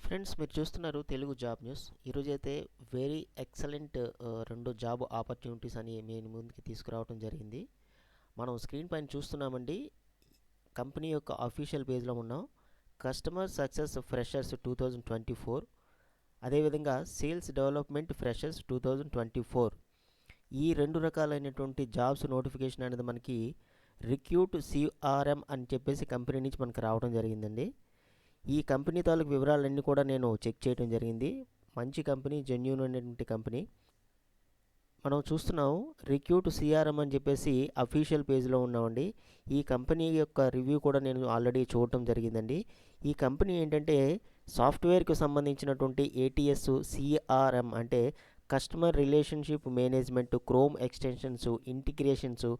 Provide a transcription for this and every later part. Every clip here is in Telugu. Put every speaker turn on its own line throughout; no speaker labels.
ఫ్రెండ్స్ మీరు చూస్తున్నారు తెలుగు జాబ్ న్యూస్. ఈరోజైతే వెరీ ఎక్సలెంట్ రెండు జాబ్ ఆపర్చునిటీస్ అని మేము ముందుకి తీసుకురావడం జరిగింది. మనం స్క్రీన్ పైన చూస్తున్నామండి. కంపెనీ యొక్క అఫీషియల్ పేజ్లో ఉన్నాం. కస్టమర్ సక్సెస్ ఫ్రెషర్స్ 2024, అదేవిధంగా సేల్స్ డెవలప్మెంట్ ఫ్రెషర్స్ 2024. ఈ రెండు రకాలైనటువంటి జాబ్స్ నోటిఫికేషన్ అనేది మనకి రిక్రూట్ సిఆర్ఎం అని చెప్పేసి కంపెనీ నుంచి మనకు రావడం జరిగిందండి. ఈ కంపెనీ తాలూకు వివరాలన్నీ కూడా నేను చెక్ చేయడం జరిగింది. మంచి కంపెనీ, జెన్యూన్ అనేటువంటి కంపెనీ. మనం చూస్తున్నాం రిక్రూట్ సిఆర్ఎం అని చెప్పేసి అఫీషియల్ పేజ్లో ఉన్నామండి. ఈ కంపెనీ యొక్క రివ్యూ కూడా నేను ఆల్రెడీ చూడటం జరిగిందండి. ఈ కంపెనీ ఏంటంటే సాఫ్ట్వేర్కి సంబంధించినటువంటి ఏటీఎస్ సిఆర్ఎం అంటే customer relationship management, chrome extensions, integrations,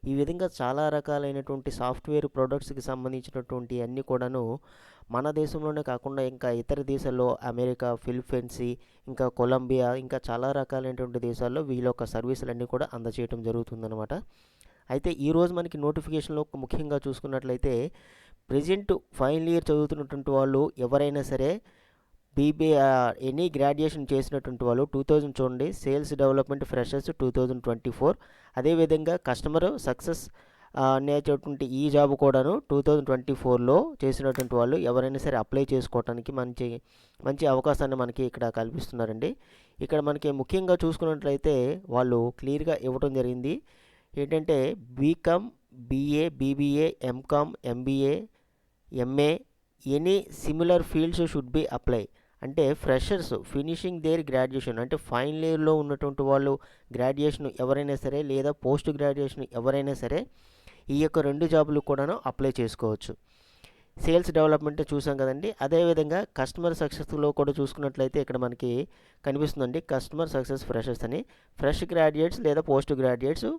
ఈ విధంగా చాలా రకాలైనటువంటి సాఫ్ట్వేర్ ప్రొడక్ట్స్కి సంబంధించినటువంటి అన్నీ కూడాను మన దేశంలోనే కాకుండా ఇంకా ఇతర దేశాల్లో అమెరికా, ఫిలిప్పీన్స్, ఇంకా కొలంబియా, ఇంకా చాలా రకాలైనటువంటి దేశాల్లో వీళ్ళ యొక్క సర్వీసులన్నీ కూడా అందజేయడం జరుగుతుందన్నమాట. అయితే ఈరోజు మనకి నోటిఫికేషన్లో ముఖ్యంగా చూసుకున్నట్లయితే ప్రజెంట్ ఫైనల్ ఇయర్ చదువుతున్నటువంటి వాళ్ళు ఎవరైనా సరే బీబీఏ ఎనీ గ్రాడ్యుయేషన్ చేసినటువంటి వాళ్ళు 2000 చూడండి, సేల్స్ డెవలప్మెంట్ ఫ్రెషర్స్ 2024, అదేవిధంగా కస్టమర్ సక్సెస్ అనేటువంటి ఈ జాబ్ కూడాను 2024లో చేసినటువంటి వాళ్ళు ఎవరైనా సరే అప్లై చేసుకోవడానికి మంచి అవకాశాన్ని మనకి ఇక్కడ కల్పిస్తున్నారండి. ఇక్కడ మనకి ముఖ్యంగా చూసుకున్నట్లయితే వాళ్ళు క్లియర్గా ఇవ్వడం జరిగింది. ఏంటంటే B Com, BA, BBA, M Com, MBA, MA, any similar fields should be apply. అంటే ఫ్రెషర్స్ ఫినిషింగ్ దేర్ గ్రాడ్యుయేషన్ అంటే ఫైనల్ ఇయర్లో ఉన్నటువంటి వాళ్ళు గ్రాడ్యుయేషన్ ఎవరైనా సరే లేదా పోస్ట్ గ్రాడ్యుయేషన్ ఎవరైనా సరే ఈ యొక్క రెండు జాబులు కూడాను అప్లై చేసుకోవచ్చు. సేల్స్ డెవలప్మెంట్ చూసాం కదండి. అదేవిధంగా కస్టమర్ సక్సెస్లో కూడా చూసుకున్నట్లయితే ఇక్కడ మనకి కనిపిస్తుందండి కస్టమర్ సక్సెస్ ఫ్రెషర్స్ అని. ఫ్రెష్ గ్రాడ్యుయేట్స్ లేదా పోస్ట్ గ్రాడ్యుయేట్స్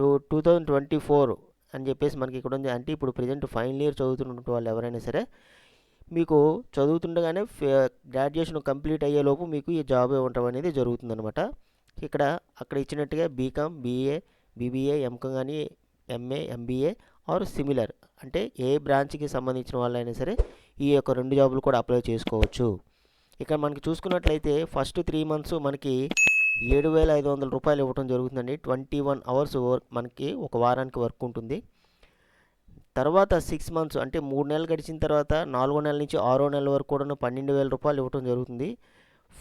2024 అని చెప్పేసి మనకి ఇక్కడ ఉంది. అంటే ఇప్పుడు ప్రజెంట్ ఫైనల్ ఇయర్ చదువుతున్నటువంటి వాళ్ళు ఎవరైనా సరే మీకు చదువుతుండగానే గ్రాడ్యుయేషన్ కంప్లీట్ అయ్యేలోపు మీకు ఈ జాబ్ ఇవ్వటం అనేది జరుగుతుందనమాట. అక్కడ ఇచ్చినట్టుగా బీకామ్, బీఏ, బీబీఏ, ఎంకామ్ కానీ ఎంఏ, ఎంబీఏ ఆర్ సిమిలర్ అంటే ఏ బ్రాంచ్కి సంబంధించిన వాళ్ళైనా సరే ఈ యొక్క రెండు జాబులు కూడా అప్లై చేసుకోవచ్చు. ఇక్కడ మనకి చూసుకున్నట్లయితే ఫస్ట్ 3 months మనకి 7,500 రూపాయలు ఇవ్వడం జరుగుతుందండి. 21 hours మనకి ఒక వారానికి వర్క్ ఉంటుంది. తర్వాత 6 months అంటే 3 నెలలు గడిచిన తర్వాత 4వ నెల నుంచి 6వ నెల వరకు కూడా 12,000 రూపాయలు ఇవ్వడం జరుగుతుంది.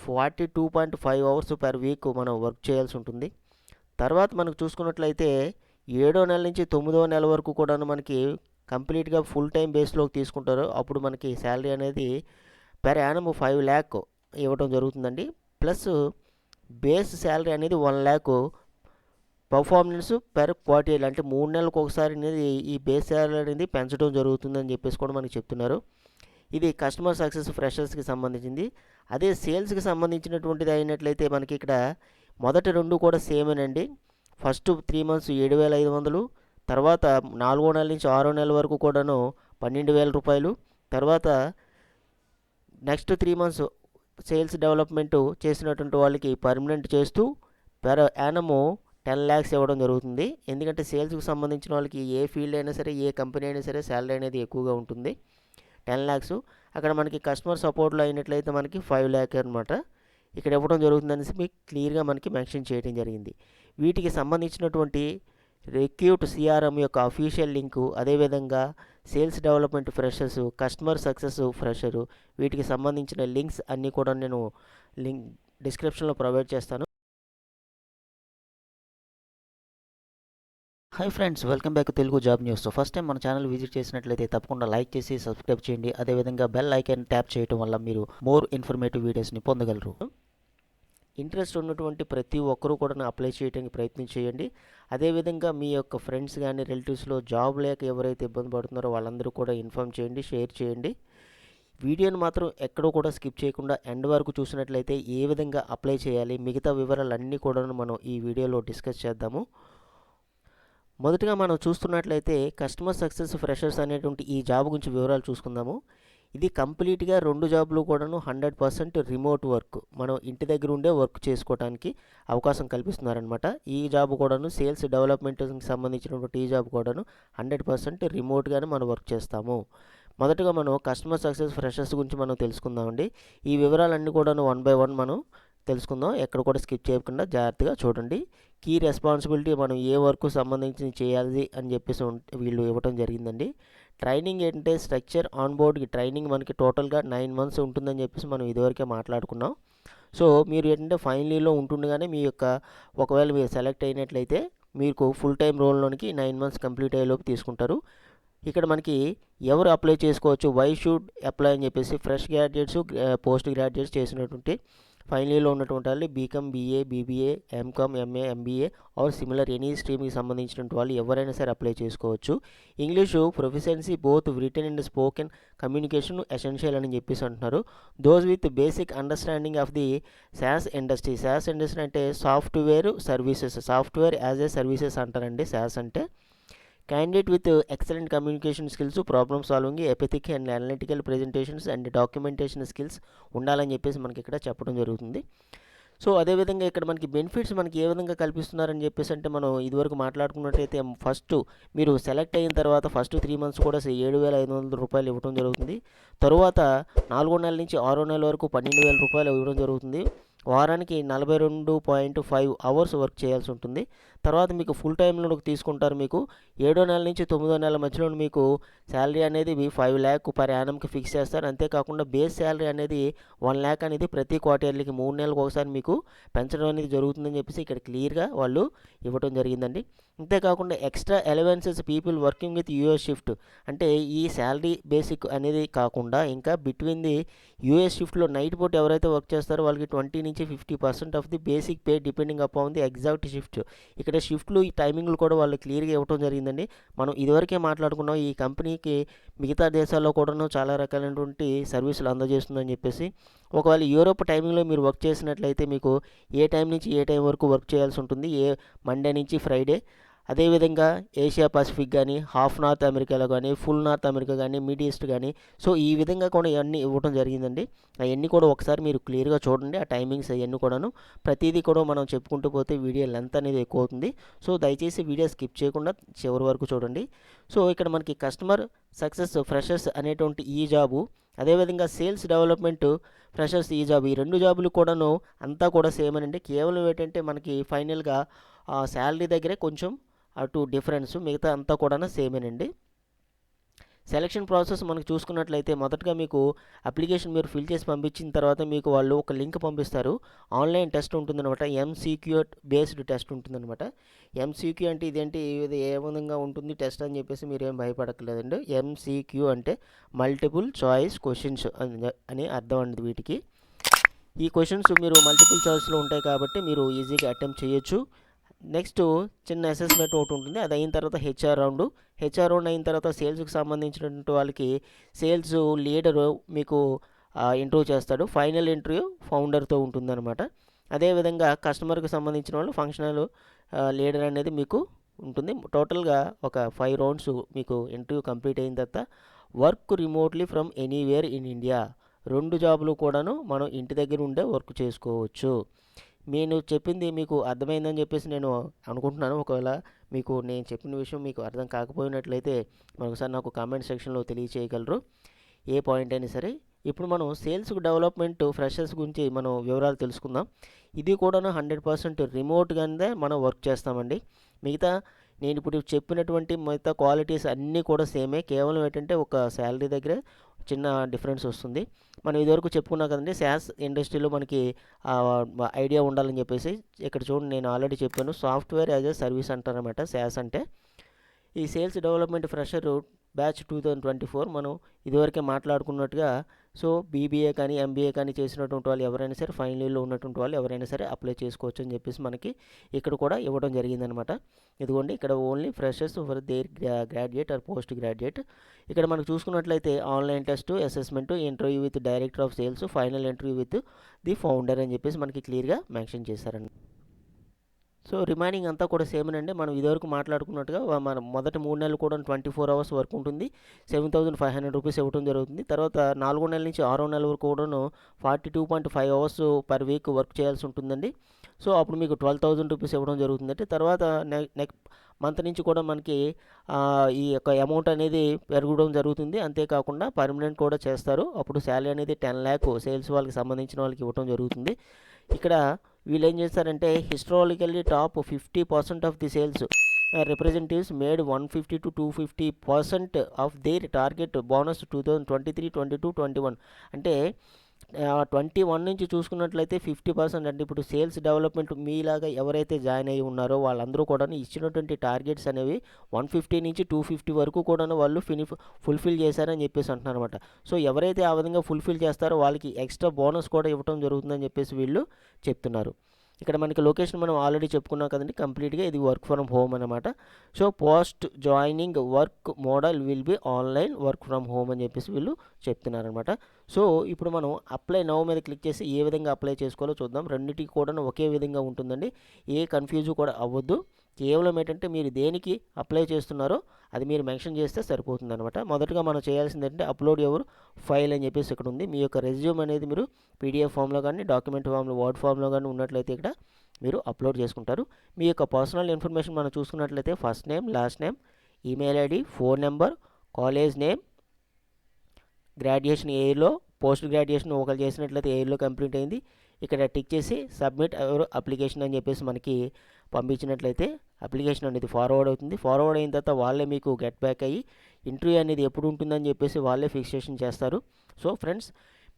42.5 hours పర్ వీక్ మనం వర్క్ చేయాల్సి ఉంటుంది. తర్వాత మనకు చూసుకున్నట్లయితే 7వ నెల నుంచి 9వ నెల వరకు కూడా మనకి కంప్లీట్గా ఫుల్ టైం బేస్లోకి తీసుకుంటారు. అప్పుడు మనకి శాలరీ అనేది పెర్ యానమ్ 5 lakh ఇవ్వడం జరుగుతుందండి. ప్లస్ బేస్ శాలరీ అనేది 1 lakh పర్ఫార్మెన్స్ పెర్ క్వార్టర్ అంటే 3 నెలలకు ఒకసారి అనేది ఈ బేస్ శాలరీ అనేది పెంచడం జరుగుతుందని చెప్పేసి కూడా మనకి చెప్తున్నారు. ఇది కస్టమర్ సక్సెస్ ఫ్రెషర్స్కి సంబంధించింది. అదే సేల్స్కి సంబంధించినటువంటిది అయినట్లయితే మనకి ఇక్కడ మొదటి రెండు కూడా సేమేనండి. ఫస్ట్ 3 months 7,500, తర్వాత 4వ నెల నుంచి 6వ నెల వరకు కూడాను 12,000 రూపాయలు. తర్వాత నెక్స్ట్ 3 months సేల్స్ డెవలప్మెంట్ చేసినటువంటి వాళ్ళకి పర్మనెంట్ చేస్తూ పెర్ యానము 10 lakhs ఇవ్వడం జరుగుతుంది. ఎందుకంటే సేల్స్కి సంబంధించిన వాళ్ళకి ఏ ఫీల్డ్ అయినా సరే, ఏ కంపెనీ అయినా సరే శాలరీ అనేది ఎక్కువగా ఉంటుంది. 10 lakhs. అక్కడ మనకి కస్టమర్ సపోర్ట్లో అయినట్లయితే మనకి 5 lakh అనమాట ఇక్కడ ఇవ్వడం జరుగుతుందనేసి మీకు క్లియర్గా మనకి మెన్షన్ చేయడం జరిగింది. వీటికి సంబంధించినటువంటి రిక్రూట్ సిఆర్ఎం యొక్క అఫీషియల్ లింకు, అదేవిధంగా sales development freshers, customer success fresher, వీటికి సంబంధించిన లింక్స్ అన్నీ కూడా నేను డిస్క్రిప్షన్లో ప్రొవైడ్ చేస్తాను. Hi friends, welcome back to Telugu job news. First time మన ఛానల్ విజిట్ చేసినట్లయితే తప్పకుండా లైక్ చేసి సబ్స్క్రైబ్ చేయండి. అదేవిధంగా బెల్ ఐకాన్ ట్యాప్ చేయడం వల్ల మీరు మోర్ ఇన్ఫర్మేటివ్ వీడియోస్ని పొందగలరు. ఇంట్రెస్ట్ ఉన్నటువంటి ప్రతి ఒక్కరూ కూడా అప్లై చేయడానికి ప్రయత్నం చేయండి. అదేవిధంగా మీ యొక్క ఫ్రెండ్స్ కానీ రిలేటివ్స్లో జాబ్ లేక ఎవరైతే ఇబ్బంది పడుతున్నారో వాళ్ళందరూ కూడా ఇన్ఫామ్ చేయండి, షేర్ చేయండి. వీడియోని మాత్రం ఎక్కడో కూడా స్కిప్ చేయకుండా ఎండ్ వరకు చూసినట్లయితే ఏ విధంగా అప్లై చేయాలి మిగతా వివరాలన్నీ కూడా మనం ఈ వీడియోలో డిస్కస్ చేద్దాము. మొదటగా మనం చూస్తున్నట్లయితే కస్టమర్ సక్సెస్ ఫ్రెషర్స్ అనేటువంటి ఈ జాబ్ గురించి వివరాలు చూసుకుందాము. ఇది కంప్లీట్గా రెండు జాబ్లు కూడాను 100% రిమోట్ వర్క్, మనం ఇంటి దగ్గర ఉండే వర్క్ చేసుకోవడానికి అవకాశం కల్పిస్తున్నారనమాట. ఈ జాబ్ కూడాను సేల్స్ డెవలప్మెంట్కి సంబంధించినటువంటి ఈ జాబ్ కూడాను 100% రిమోట్గానే మనం వర్క్ చేస్తాము. మొదటగా మనం కస్టమర్ సక్సెస్ ఫ్రెషర్స్ గురించి మనం తెలుసుకుందామండి. ఈ వివరాలన్నీ కూడాను వన్ బై వన్ మనం తెలుసుకుందాం. ఎక్కడ కూడా స్కిప్ చేయకుండా జాగ్రత్తగా చూడండి. కీ రెస్పాన్సిబిలిటీ మనం ఏ వర్క్ సంబంధించి చేయాలి అని చెప్పేసి వీళ్ళు ఇవ్వటం జరిగిందండి. ట్రైనింగ్ ఏంటంటే స్ట్రక్చర్ ఆన్ బోర్డ్కి ట్రైనింగ్ మనకి టోటల్గా 9 months ఉంటుందని చెప్పేసి మనం ఇదివరకే మాట్లాడుకున్నాం. సో మీరు ఏంటంటే ఫైనల్ ఇయర్లో ఉంటుండగానే మీ యొక్క ఒకవేళ మీరు సెలెక్ట్ అయినట్లయితే మీకు ఫుల్ టైం రోల్లోనికి 9 months కంప్లీట్ అయ్యేలోపు తీసుకుంటారు. ఇక్కడ మనకి ఎవరు అప్లై చేసుకోవచ్చు, వై షుడ్ అప్లై అని చెప్పేసి ఫ్రెష్ గ్రాడ్యుయేట్స్, పోస్ట్ గ్రాడ్యుయేట్స్ చేసినటువంటి ఫైనల్ ఇయర్లో ఉన్నటువంటి వాళ్ళు BCom, BA, BBA, MCom, MA, MBA or similar any స్ట్రీమ్కి సంబంధించినటువంటి వాళ్ళు ఎవరైనా సరే అప్లై చేసుకోవచ్చు. English proficiency both written and spoken communication essential అని చెప్పేసి అంటున్నారు. Those with basic understanding of the SaaS industry. SaaS industry అంటే software services, software as a services అంటారండి SaaS అంటే. Candidate with excellent communication skills, problem solving, empathic and analytical presentations and documentation skills ఉండాలని చెప్పేసి మనకి ఇక్కడ చెప్పడం జరుగుతుంది. సో అదేవిధంగా ఇక్కడ మనకి బెనిఫిట్స్ మనకి ఏ విధంగా కల్పిస్తున్నారని చెప్పేసి అంటే మనం ఇదివరకు మాట్లాడుకున్నట్టయితే ఫస్ట్ మీరు సెలెక్ట్ అయిన తర్వాత ఫస్ట్ 3 months కూడా 7,500 రూపాయలు ఇవ్వడం జరుగుతుంది. తరువాత 4వ నెల నుంచి 6వ నెల వరకు 12,000 రూపాయలు ఇవ్వడం జరుగుతుంది. వారానికి 42.5 hours వర్క్ చేయాల్సి ఉంటుంది. తర్వాత మీకు ఫుల్ టైంలోకి తీసుకుంటారు. మీకు 7వ నెల నుంచి 9వ నెల మధ్యలో మీకు శాలరీ అనేది 5 lakh per annumకి ఫిక్స్ చేస్తారు. అంతేకాకుండా బేస్ శాలరీ అనేది 1 lakh అనేది ప్రతి క్వార్టర్లీకి 3 నెలలకు ఒకసారి మీకు పెంచడం అనేది జరుగుతుందని చెప్పేసి ఇక్కడ క్లియర్గా వాళ్ళు ఇవ్వడం జరిగిందండి. అంతేకాకుండా extra allowances people working with US shift అంటే ఈ శాలరీ బేసిక్ అనేది కాకుండా ఇంకా బిట్వీన్ ది యూఎస్ షిఫ్ట్లో నైట్ పూట ఎవరైతే వర్క్ చేస్తారో వాళ్ళకి 20 నుంచి 50% of the basic pay depending upon the exact shift. ఇక్కడ షిఫ్ట్లు ఈ టైమింగ్లు కూడా వాళ్ళు క్లియర్గా ఇవ్వడం జరిగిందండి. మనం ఇదివరకే మాట్లాడుకున్నాం ఈ కంపెనీకి మిగతా దేశాల్లో కూడాను చాలా రకాలైనటువంటి సర్వీసులు అందజేస్తుందని చెప్పేసి. ఒకవేళ యూరోప్ టైమింగ్లో మీరు వర్క్ చేసినట్లయితే మీకు ఏ టైం నుంచి ఏ టైం వరకు వర్క్ చేయాల్సి ఉంటుంది, ఏ మండే నుంచి ఫ్రైడే. అదేవిధంగా ఏషియా పసిఫిక్ కానీ, హాఫ్ నార్త్ అమెరికాలో కానీ, ఫుల్ నార్త్ అమెరికా కానీ, మిడ్ ఈస్ట్ కానీ, సో ఈ విధంగా కూడా ఇవన్నీ ఇవ్వడం జరిగిందండి. అవన్నీ కూడా ఒకసారి మీరు క్లియర్గా చూడండి. ఆ టైమింగ్స్ అవన్నీ కూడాను ప్రతిదీ కూడా మనం చెప్పుకుంటూ పోతే వీడియో లెంత్ అనేది ఎక్కువ అవుతుంది. సో దయచేసి వీడియో స్కిప్ చేయకుండా చివరి వరకు చూడండి. సో ఇక్కడ మనకి కస్టమర్ సక్సెస్ ఫ్రెషర్స్ అనేటువంటి ఈ జాబు, అదేవిధంగా సేల్స్ డెవలప్మెంట్ ఫ్రెషర్స్ ఈ జాబ్, ఈ 2 జాబులు కూడాను అంతా కూడా సేమ్ అండి. కేవలం ఏంటంటే మనకి ఫైనల్గా శాలరీ దగ్గరే కొంచెం అటు డిఫరెన్స్, మిగతా అంతా కూడా సేమేనండి. సెలక్షన్ ప్రాసెస్ మనకు చూసుకున్నట్లయితే మొదటగా మీకు అప్లికేషన్ మీరు ఫిల్ చేసి పంపించిన తర్వాత మీకు వాళ్ళు ఒక లింక్ పంపిస్తారు. ఆన్లైన్ టెస్ట్ ఉంటుందన్నమాట. MCQ బేస్డ్ టెస్ట్ ఉంటుందన్నమాట. MCQ అంటే ఇదేంటి, ఇది ఏ విధంగా ఉంటుంది టెస్ట్ అని చెప్పేసి మీరు ఏం భయపడక్కర్లేదండి. MCQ అంటే మల్టిపుల్ చాయిస్ క్వశ్చన్స్ అని అర్థం అండి వీటికి. ఈ క్వశ్చన్స్ మీరు మల్టిపుల్ చాయిస్లో ఉంటాయి కాబట్టి మీరు ఈజీగా అటెంప్ట్ చేయొచ్చు. నెక్స్ట్ చిన్న అసెస్మెంట్ ఒకటి ఉంటుంది. అది అయిన తర్వాత హెచ్ఆర్ రౌండ్ అయిన తర్వాత సేల్స్కి సంబంధించినటువంటి వాళ్ళకి సేల్స్ లీడరు మీకు ఇంటర్వ్యూ చేస్తాడు. ఫైనల్ ఇంటర్వ్యూ ఫౌండర్తో ఉంటుందన్నమాట. అదేవిధంగా కస్టమర్కి సంబంధించిన వాళ్ళు ఫంక్షనల్ లీడర్ అనేది మీకు ఉంటుంది. టోటల్గా ఒక 5 rounds మీకు ఇంటర్వ్యూ కంప్లీట్ అయిన తర్వాత work remotely from anywhere in India. 2 జాబులు కూడాను మనం ఇంటి దగ్గర ఉండే వర్క్ చేసుకోవచ్చు. నేను చెప్పింది మీకు అర్థమైందని చెప్పేసి నేను అనుకుంటున్నాను. ఒకవేళ మీకు నేను చెప్పిన విషయం మీకు అర్థం కాకపోయినట్లయితే మరొకసారి నాకు కామెంట్ సెక్షన్లో తెలియచేయగలరు, ఏ పాయింట్ అయినా సరే. ఇప్పుడు మనం సేల్స్ డెవలప్మెంట్ ఫ్రెషర్స్ గురించి మనం వివరాలు తెలుసుకుందాం. ఇది కూడాను 100% రిమోట్గానే మనం వర్క్ చేస్తామండి. మిగతా నేను ఇప్పుడు చెప్పినటువంటి మిగతా క్వాలిటీస్ అన్నీ కూడా సేమే. కేవలం ఏంటంటే ఒక శాలరీ దగ్గర చిన్న డిఫరెన్స్ వస్తుంది. మనం ఇదివరకు చెప్పుకున్నాం కదండి, SaaS ఇండస్ట్రీలో మనకి ఐడియా ఉండాలని చెప్పేసి. ఇక్కడ చూడండి, నేను ఆల్రెడీ చెప్పాను, సాఫ్ట్వేర్ యాజ్ ఏ సర్వీస్ అంటారనమాట SaaS అంటే. ఈ సేల్స్ డెవలప్మెంట్ ఫ్రెషర్ బ్యాచ్ 2024 మనం ఇదివరకే మాట్లాడుకున్నట్టుగా సో బీబీఏ కానీ ఎంబీఏ కానీ చేసినటువంటి వాళ్ళు ఎవరైనా సరే, ఫైనల్ ఇయర్లో ఉన్నటువంటి వాళ్ళు ఎవరైనా సరే అప్లై చేసుకోవచ్చు అని చెప్పేసి మనకి ఇక్కడ కూడా ఇవ్వడం జరిగిందనమాట. ఇదిగోండి, ఇక్కడ only freshers for their graduate or post graduate. ఇక్కడ మనకు చూసుకున్నట్లయితే online test, assessment, interview with director of sales, final interview with the founder అని చెప్పేసి మనకి క్లియర్గా మెన్షన్ చేశారండి. సో రిమైనింగ్ అంతా కూడా సేమేనండి. మనం ఇదివరకు మాట్లాడుకున్నట్టుగా మన మొదటి 3 నెలలు కూడా 24 hours వర్క్ ఉంటుంది. 7,500 రూపీస్ ఇవ్వడం జరుగుతుంది. తర్వాత 4వ నెల నుంచి 6వ నెల వరకు కూడాను 42.5 hours పర్ వీక్ వర్క్ చేయాల్సి ఉంటుందండి. సో అప్పుడు మీకు 12,000 రూపీస్ ఇవ్వడం జరుగుతుందంటే తర్వాత నెక్స్ట్ మంత్ నుంచి కూడా మనకి ఈ యొక్క అమౌంట్ అనేది పెరగడం జరుగుతుంది. అంతేకాకుండా పర్మనెంట్ కూడా చేస్తారు. అప్పుడు శాలరీ అనేది 10 lakh సేల్స్ వాళ్ళకి సంబంధించిన వాళ్ళకి ఇవ్వడం జరుగుతుంది. ఇక్కడ వీళ్ళు ఏం చేస్తారంటే historically top 50% of the sales representatives made 150 to 250% of their target bonus 2023, 22, 21 అంటే 21 నుంచి చూసుకున్నట్లయితే 50% అంటే ఇప్పుడు సేల్స్ డెవలప్మెంట్ మీలాగా ఎవరైతే జాయిన్ అయ్యి ఉన్నారో వాళ్ళందరూ కూడా ఇచ్చినటువంటి టార్గెట్స్ అనేవి 150 నుంచి 250 వరకు కూడా వాళ్ళు ఫుల్ఫిల్ చేశారని చెప్పేసి అంటున్నారు అనమాట. సో ఎవరైతే ఆ విధంగా ఫుల్ఫిల్ చేస్తారో వాళ్ళకి ఎక్స్ట్రా బోనస్ కూడా ఇవ్వడం జరుగుతుందని చెప్పేసి వీళ్ళు చెప్తున్నారు. ఇక్కడ మనకి లొకేషన్ మనం ఆల్రెడీ చెప్పుకున్నాం కదండి, కంప్లీట్గా ఇది వర్క్ ఫ్రమ్ హోమ్ అనమాట. So post joining work model will be online work from home అని చెప్పేసి వీళ్ళు చెప్తున్నారనమాట. సో ఇప్పుడు మనం అప్లై నౌ మీద క్లిక్ చేసి ఏ విధంగా అప్లై చేసుకోవాలో చూద్దాం. రెండింటికి కూడా ఒకే విధంగా ఉంటుందండి, ఏ కన్ఫ్యూజ్ కూడా అవ్వద్దు. కేవలం ఏంటంటే మీరు దేనికి అప్లై చేస్తున్నారో అది మీరు మెన్షన్ చేస్తే సరిపోతుంది అనమాట. మొదటగా మనం చేయాల్సింది ఏంటంటే అప్లోడ్ యువర్ ఫైల్ అని చెప్పేసి ఇక్కడ ఉంది. మీ యొక్క రెజ్యూమ్ అనేది మీరు పీడిఎఫ్ ఫామ్లో కానీ డాక్యుమెంట్ ఫామ్లో వర్డ్ ఫామ్లో కానీ ఉన్నట్లయితే ఇక్కడ మీరు అప్లోడ్ చేసుకుంటారు. మీ యొక్క పర్సనల్ ఇన్ఫర్మేషన్ మనం చూసుకున్నట్లయితే first name, last name, email ID, phone number, college name, graduation ఏ ఇయర్లో, పోస్ట్ గ్రాడ్యుయేషన్ ఒకరు చేసినట్లయితే ఏ ఇయర్లో కంప్లీట్ అయింది, ఇక్కడ టిక్ చేసి సబ్మిట్ అవర్ అప్లికేషన్ అని చెప్పేసి మనకి పంపించినట్లయితే అప్లికేషన్ అనేది ఫార్వర్డ్ అవుతుంది. ఫార్వర్డ్ అయిన తర్వాత వాళ్ళే మీకు గెట్ బ్యాక్ అయ్యి ఇంటర్వ్యూ అనేది ఎప్పుడు ఉంటుందని చెప్పేసి వాళ్ళే ఫిక్సేషన్ చేస్తారు. సో ఫ్రెండ్స్,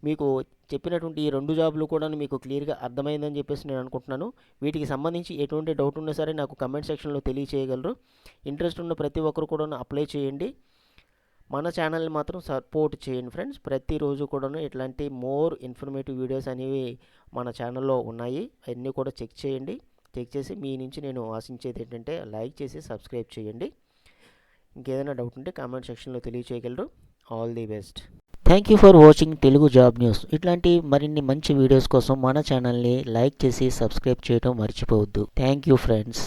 మీకు చెప్పినటువంటి ఈ 2 జాబులు కూడా మీకు క్లియర్గా అర్థమైందని చెప్పేసి నేను అనుకుంటున్నాను. వీటికి సంబంధించి ఎటువంటి డౌట్ ఉన్నా సరే నాకు కమెంట్ సెక్షన్లో తెలియచేయగలరు. ఇంట్రెస్ట్ ఉన్న ప్రతి ఒక్కరు కూడా అప్లై చేయండి. మన ఛానల్ని మాత్రం సపోర్ట్ చేయండి ఫ్రెండ్స్. ప్రతిరోజు కూడా ఇట్లాంటి మోర్ ఇన్ఫర్మేటివ్ వీడియోస్ అనేవి మన ఛానల్లో ఉన్నాయి. అవన్నీ కూడా చెక్ చేయండి. చెక్ చేసి మీ నుంచి నేను ఆశించేది ఏంటంటే లైక్ చేసి సబ్స్క్రైబ్ చేయండి. ఇంకేదైనా డౌట్ ఉంటే కామెంట్ సెక్షన్లో తెలియచేయగలరు. All the best. Thank you for watching Telugu job news. ఇట్లాంటి మరిన్ని మంచి వీడియోస్ కోసం మన ఛానల్ని లైక్ చేసి సబ్స్క్రైబ్ చేయడం మర్చిపోవద్దు. Thank you friends.